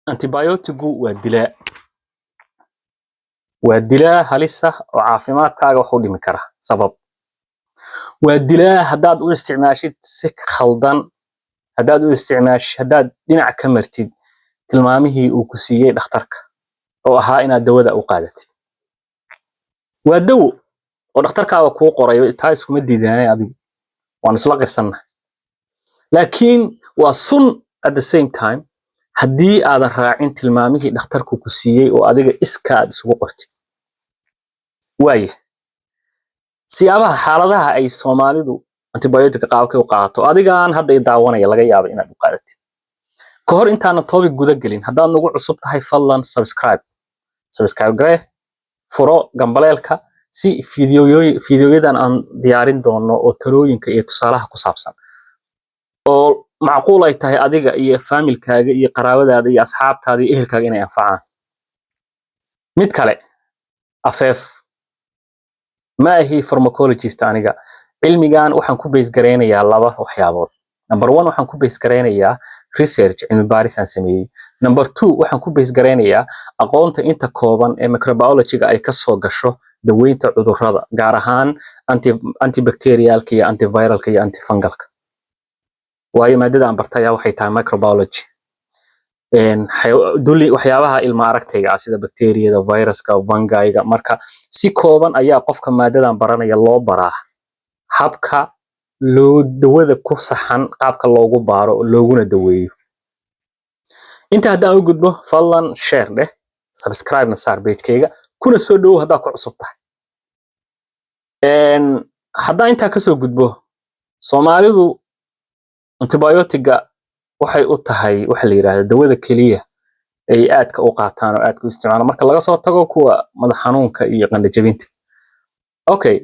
antibiotigu waa dilaa halis ah oo caafimaadkaaga wax u dhimi kara sabab waa dilaa haddaad u isticmaashid si khaldan haddaad dhinac ka martid tilmaamihii uu ku siiyey dhakhtarka oo ahaa inaad dawada u qaadatid waa dawo oo dhakhtarkaaga kuu qorayo taa iskuma diidaanay adigu waan isla qirsanna laakiin waa sun at the same time haddii aadan raacin tilmaamihii dhakhtarku ku siiyey oo adiga iskaad isugu qortid waaye siyaabaha xaaladaha ay Soomaalidu antibiotic qaabkay u qaato adigaan hadda i daawanaya laga yaabo inaad u qaadatid ka hor intaana topic guda gelin haddaad nagu cusub tahay fadlan subscribe gare furo gambaleelka si fiidiyoyadan aan diyaarin doono oo talooyinka iyo tusaalaha ku saabsan oo macquul ay tahay adiga iyo familkaaga iyo qaraabadaada iyo asxaabtaada iyo ehelkaaga inay anfacaan mid kale afeef ma ahi pharmacologist aniga cilmigan waxaan ku base gareynayaa laba waxyaabood number 1 waxaan ku base gareynayaa research cilmi baaris aan sameeyay number 2 waxaan ku base gareynayaa aqoonta inta kooban ee microbiology-ga ay ka soo gasho daweynta cudurrada gaar ahaan antibacterialka iyo antiviralka iyo antifungalka waayo maadada aan bartay waxay tahay microbiology waxyaabaha ilma aragtayga ah sida bakteeriyada viruska fungi-ga marka si kooban ayaa qofka maadadan baranaya loo baraa habka loo dawada ku saxan qaabka loogu baaro looguna daweeyo inta haddaan u gudbo fadlan share leh subscribe na saar page-kayga kuna soo dhow haddaa ku cusub tahay haddaan intaa ka soo gudbo Soomaalidu antibiotic-ga waxay u tahay waxa la yiraahdo dawada kaliya ay aadka u qaataan oo aadka u isticmaalaan marka laga soo tago kuwa madax xanuunka iyo qandho jabinta okay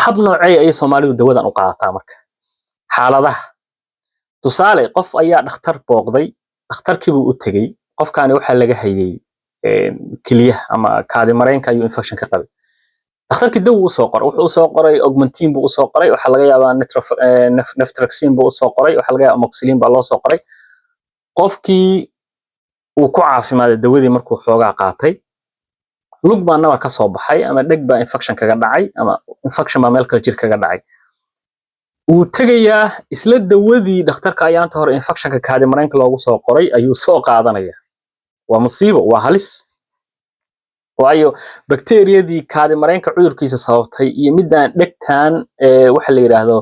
hab noocay ay Soomaalidu dawadan u qaataa marka xaaladaha tusaale qof ayaa dhakhtar booqday dhakhtarkii buu u tagay qofkaani waxa laga hayay kaliya ama kaadi mareenka ayuu infection ka qabay dhakhtarkii dawo u soo qoray wuxuu soo qoray augmentin buu soo qoray waxa laga yaabaa naftraxine buu soo qoray waxa laga yaabaa amoxicillin baa loo soo qoray qofkii uu ku caafimaaday dawadii markuu xoogaa qaatay lug baa nabar ka soo baxay ama dheg baa infection kaga dhacay ama infection baa meel kale jir kaga dhacay uu tagayaa isla dawadii dhakhtarka ayaanta hore infectionka kaadi mareenka loogu soo qoray ayuu soo qaadanaya waa musiibo waa halis waayo bakteeriyadii kaadi mareenka cudurkiisa sababtay iyo midaan dhegtaan waxa la yiraahdo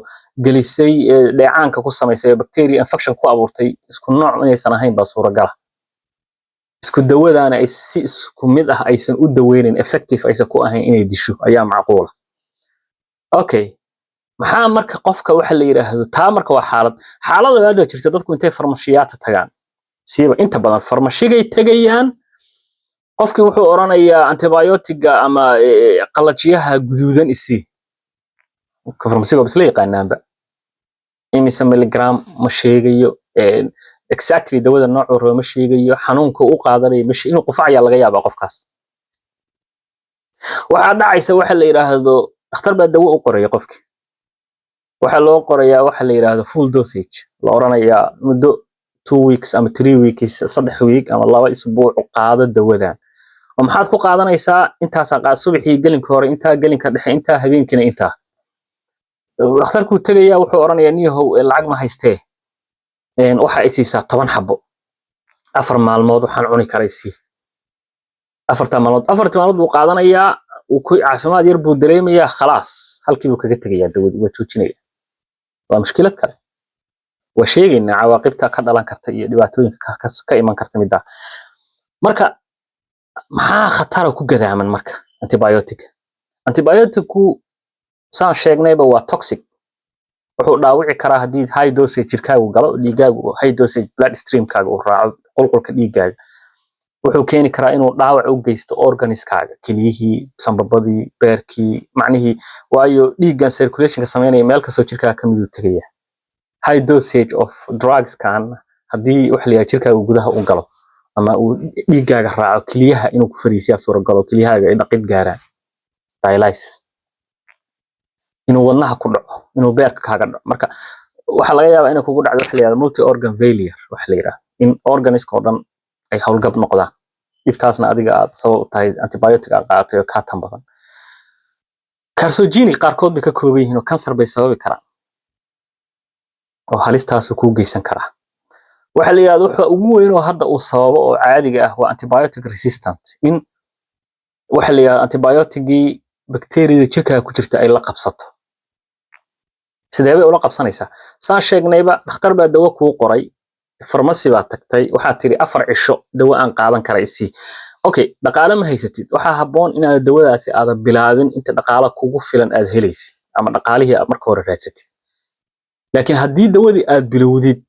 galisay dheecaanka ku samaysay bacteria infection ku abuurtay isku nooc inaysan ahayn baa suuragal isku dawadaana ay si isku mid ah aysan u daweynin effective aysan ku ahayn inay disho ayaa macquul okay maxaa marka qofka waxa la yiraahdo taa marka waa xaalad aad jirta dadku intay farmashiyaadka tagaan siiba inta badan farmashigay tagayaan qofkii wuxuu oranayaa antibiotic-ga ama qalajiyaha guduudan isi ka farmasiga bas la yaqaanaanba imise milligram ma sheegayo exactly dawada nooc uu rabo ma sheegayo xanuunka uu qaadanayo inuu qufac ayaa laga yaabaa qofkaas waxa dhacaysa waxa la yiraahdo dhakhtar baa dawo u qoray qofkii waxa loo qorayaa waxa la yiraahdo full dosage la oranayaa muddo 2 weeks ama 3 weeks 3 week ama 2 isbuuc qaado dawadan maxaad ku qaadanaysaa intaas qaad subaxii gelinka hore inta gelinka dhexe inta habeenkina inta dhakhtarku tagayaa wuxuu oranayaa niyahow lacag ma haystee waxa ay siisaa 10 xabo 4 maalmood waxaan cuni karaysi 4 maalmood buu qaadanayaa uu ku caafimaad yar buu dareemayaa khalaas halkii buu kaga tagayaa dawada waa joojinaya waa mushkilad kale waa sheegaynaa cawaaqibta ka dhalan karta iyo dhibaatooyinka ka iman karta midda marka maxaa khatar ku gadaaman marka antibiotic-ku saan sheegnayba waa toxic wuxuu dhaawici karaa hadii high dosage jirkaagu galo dhiigaagu high dosage blood stream-kaaga uu raaco qulqulka dhiigaaga wuxuu keeni karaa inuu dhaawac u geysto organs-kaaga keliyihii sanbabadii beerkii macnihii waayo dhiiggan circulation-ka sameynaya meel kastoo jirkaaga ka mid u tagaya high dosage of drugs kan hadii wax la yahay jirkaaga gudaha u galo ama uu dhiigaaga raaco kaliyaha inuu ku fariisiyo suuragal kaliyahaaga ay dhaqid gaaraan dialysis inuu wadnaha ku dhaco inuu beerka kaaga dhaco marka waxa laga yaabaa inay kugu dhacdo wax la yiraahdo multi organ failure wax la yiraahdo in organiska oo dhan ay hawlgab noqdaan dhibtaasna adiga aad sabab u tahay antibiotic aad qaadato ka tan badan carcinogenic qaarkood bay ka kooban yihiin oo kansar bay sababi karaan oo halistaas ku geysan kara waxa la yiraahdo waxa ugu weyn oo hadda uu sababo oo caadiga ah waa antibiotic resistant in waxa la yiraahdo antibiotic-gii bakteeriyada jirka ku jirta ay la qabsato sidee bay ula qabsanaysaa saan sheegnayba dhakhtar baa dawo kuu qoray farmasi baa tagtay waxaa tiri 4 cisho dawo aan qaadan karaysi okay dhaqaale ma haysatid waxa haboon inaad dawadaasi aad bilaabin inta dhaqaale kugu filan aad helaysid ama dhaqaalihii aad marka hore raadsatid laakiin haddii dawadii aad bilowdid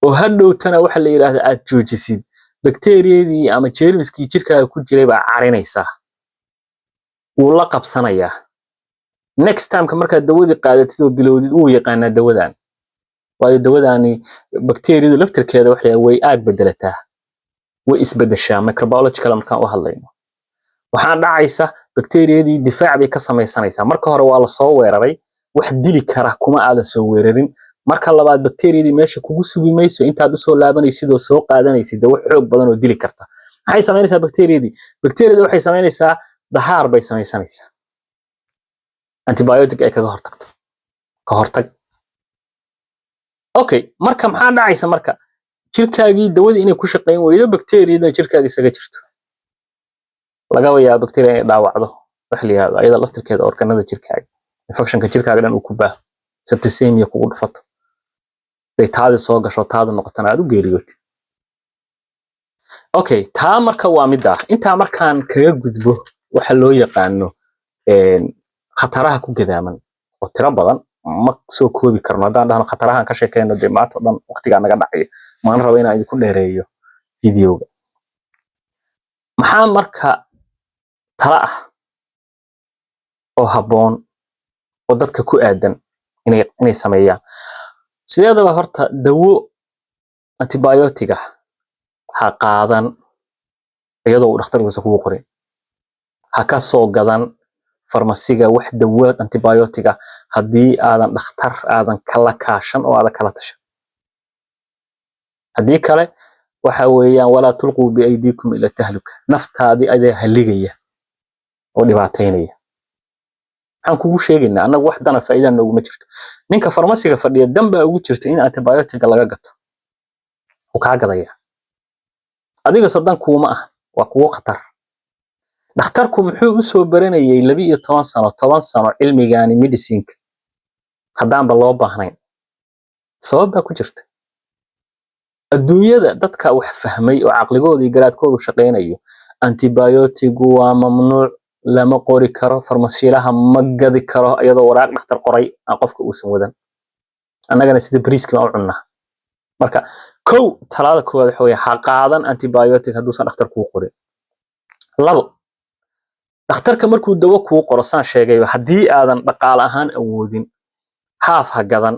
oo hadhowtana waxa la yiraahdo aad joojisid bakteeriyadii ama jeermiskii jirkaaga ku jiray baa carinaysa uu la qabsanayaa next time markaad dawadii qaadatid oo bilowdid uu yaqaana dawadan waayo dawadani bakteeriyadu laftirkeeda way aad bedelataa way isbedeshaa microbiological markaan u hadlayno waxaan dhacaysa bakteeriyadii difaac bay ka samaysanaysaa marka hore waa la soo weeraray wax dili kara kuma aadan soo weerarin marka labaad bakteeriyadii meesha kugu sugi mayso intaad u soo laabanaysid oo soo qaadanaysid dawo xoog badan oo dili karta maxay samaynaysaa bakteeriyadu waxay samaynaysaa dahaar bay samaysanaysaa antibiotic ay kaga hortagto ka hortag okay marka maxaa dhacaysa marka jirkaagii dawadii inay ku shaqeyn weydo bakteeriyada jirkaaga isaga jirto laga yaabo bakteeriya inay dhaawacdo wax la yiraahdo ayada laftirkeeda organada jirkaaga infectionka jirkaaga dhan uu ku baaho septicemia kugu dhufato day taadi soo gasho taadi noqotana aad u geeriyootid okay taa marka waa mid ah inta markaan kaga gudbo waxa loo yaqaano khataraha ku gadaaman oo tiro badan ma soo koobi karno hadaan dhahno khatarahan ka sheekayno maanta dhan waqtiga naga dhacay maan rabo inaan idinku dheereeyo videoga maxaa marka tala ah oo haboon oo dadka ku aadan inay sameeyaan sideedaba horta dawo antibiotic ha qaadan iyadoo dhakhtarkiisa kugu qoray ha ka soo gadan farmasiga wax dawo antibiotic haddii aadan dhakhtar aadan kala kaashan oo aadan kala tashan haddii kale waxa weeyaan wala tulqu bi aydikum ila tahluka naftaadi aday haligaya oo dhibaateynaya aan kugu sheegaynaa anagu wax dana faa'iido noogu jirto ninka farmasiga fadhiya damba ugu jirta in antibiotic laga gato oo ka gadaya adiga sadan kuuma ah waa kugu khatar dhakhtarku muxuu u soo baranayay 12 sano 10 sano cilmigaani medicine hadaan ba loo baahnayn sabab ku jirta adduunyada dadka wax fahmay oo aqligooda iyo garaadkoodu shaqeynayo antibiotic waa mamnuuc lama qori karo farmasiilaha ma gadi karo iyadoo waraaq dhakhtar qoray aan qofka uusan wadan annagana sida bariiska ma u cunnaa marka kow talaada koowaad waxa weeye ha qaadan antibiotic hadduusan dhakhtar kuu qorin labo dhakhtarka markuu dawo kuu qoro saan sheegay haddii aadan dhaqaale ahaan awoodin haaf ha gadan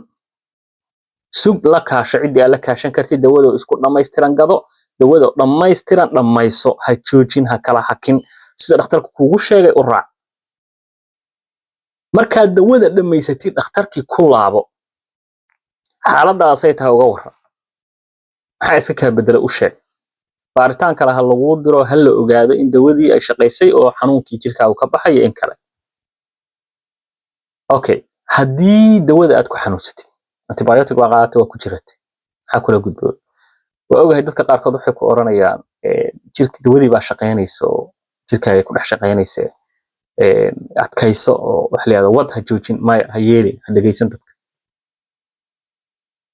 sub la kaasho cidii la kaashan kartid dawada isku dhameystiran gado dawada dhameystiran dhamayso ha joojin ha kala hakin sida dhakhtarku kugu sheegay u raac marka dawada dhameysatid dhakhtarkii ku laabo xaaladaas ay tahay uga waran waxa iska ka bedela u sheeg baaritaan kale ha lagu diro hal la ogaado in dawadii ay shaqeysay oo xanuunkii jirkaaga ka baxay in kale okay haddii dawada aad ku xanuunsatid antibiotic waa qaadato waa ku jiratay waxa kula gudbo waa ogahay dadka qaarkood waxay ku oranayaan jirka dawadii baa shaqeynayso jirkaaga ku dhex shaqeynaysa adkayso oo wax la yiraahdo wad ha joojin ma ha yeelin ha dhageysan dadka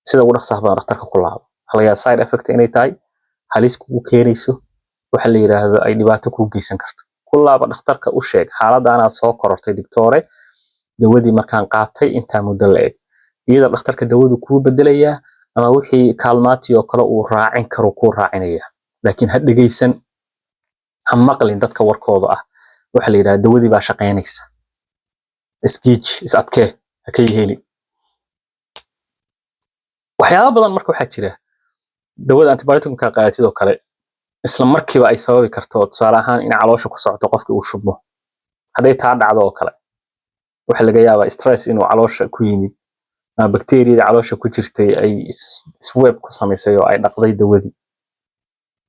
sida ugu dhaqsaha badan dhakhtarka ku laabo halayaa side effect inay tahay halis kugu keenayso waxa la yiraahdo ay dhibaato ku geysan karto ku laabo dhakhtarka u sheeg xaaladana soo korortay doctore dawadii markaan qaatay inta muddo la eg iyada dhakhtarka dawadu ku bedelaya ama wixii kaalmaati oo kale uu raacin karo ku raacinaya laakiin ha dhageysan ha maqlin dadka warkooda ah waxa la yiraahdo dawadii baa shaqeynaysa isgiij is adkee ha ka yeelin waxyaabo badan marka waxa jira dawada antibiotic ka qaadatid oo kale isla markiiba ay sababi karto tusaale ahaan in caloosha ku socdo qofkii uu shubmo haday taa dhacdo oo kale waxa laga yaabaa stress inuu caloosha ku yimid ama bakteeriyada caloosha ku jirtay ay swab ku samaysay oo ay dhaqday dawadii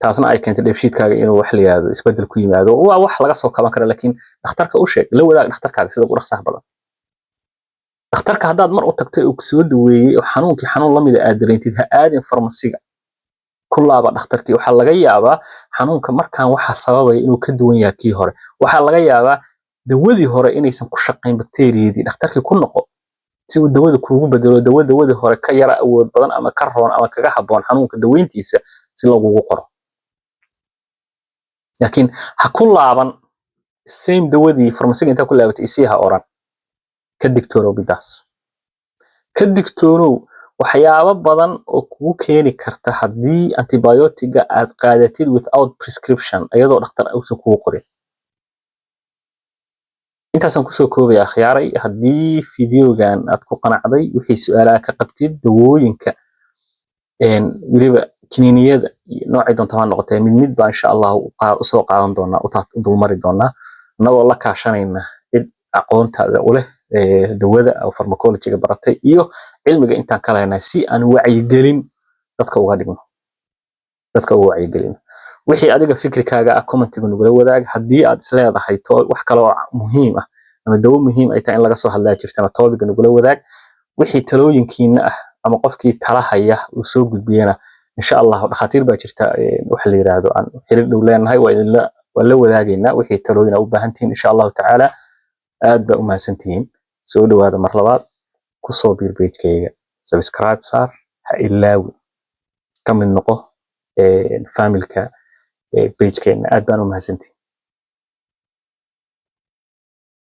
taasna ay keentay dheefshiidkaaga inuu wax la yiraahdo isbedel ku yimaado waa wax laga soo kaban karo laakiin dhakhtarka u sheeg la wadaag dhakhtarkaaga sida ugu dhaqsaha badan dhakhtarka haddaad mar u tagtay oo soo daweeyay oo xanuunkii xanuun la mid ah aad dareentid ha aadin farmasiga kullaaba dhakhtarkii waxaa laga yaabaa xanuunka markaan waxa sababaya inuu ka duwan yahay kii hore waxaa laga yaabaa dawadii hore inaysan ku shaqayn bakteeriyadii dhakhtarkii ku noqo si uu dawada kuugu bedelo dawadii hore ka yara awood badan ama ka roon ama kaga habboon xanuunka daweyntiisa si loogu qoro laakiin ha ku laaban same dawadii farmasiga inta ku laabatay isiha oran ka digtoonow bidaas ka digtoonow waxyaabo badan oo kugu keeni karta haddii antibiotiga aad qaadatid without prescription ayadoo dhakhtar uusan kugu qorin intaasaan kusoo koobaya akhyaaray haddii fideogan aad ku qanacday wixii su'aalaha ka qabtid dawooyinka weliba kiniiniyada noocay doonta ha noqotee mid baa insha allah usoo qaadan doonaa u dulmari doonaa annagoo la kaashanayna cid aqoontaada u leh dawada oo pharmacology-ga baratay iyo cilmiga intaan ka leeyahay si aan wacyigelin dadka uga dhigno dadka uga wacyigelin wixii adiga fikrikaaga ah commentiga nagula wadaag haddii aad isleedahay wax kale oo muhiim ah ama dawo muhiim ay tahay in laga soo hadlaa jirtana topiga nagula wadaag wixii talooyinkiina ah ama qofkii tala haya uu soo gudbiyana insha Allah dhakhaatiir baa jirta wax la yiraahdo aan xiriir dhow leenahay waa la wadaagaynaa wixii talooyin u baahan tihiin insha Allah tacaala aad baa u mahadsantihiin soo dhawaada mar labaad ku soo biir page-kayga subscribe saar ha ilaawi ka mid noqo familka page-keena aad baan u mahadsantihiin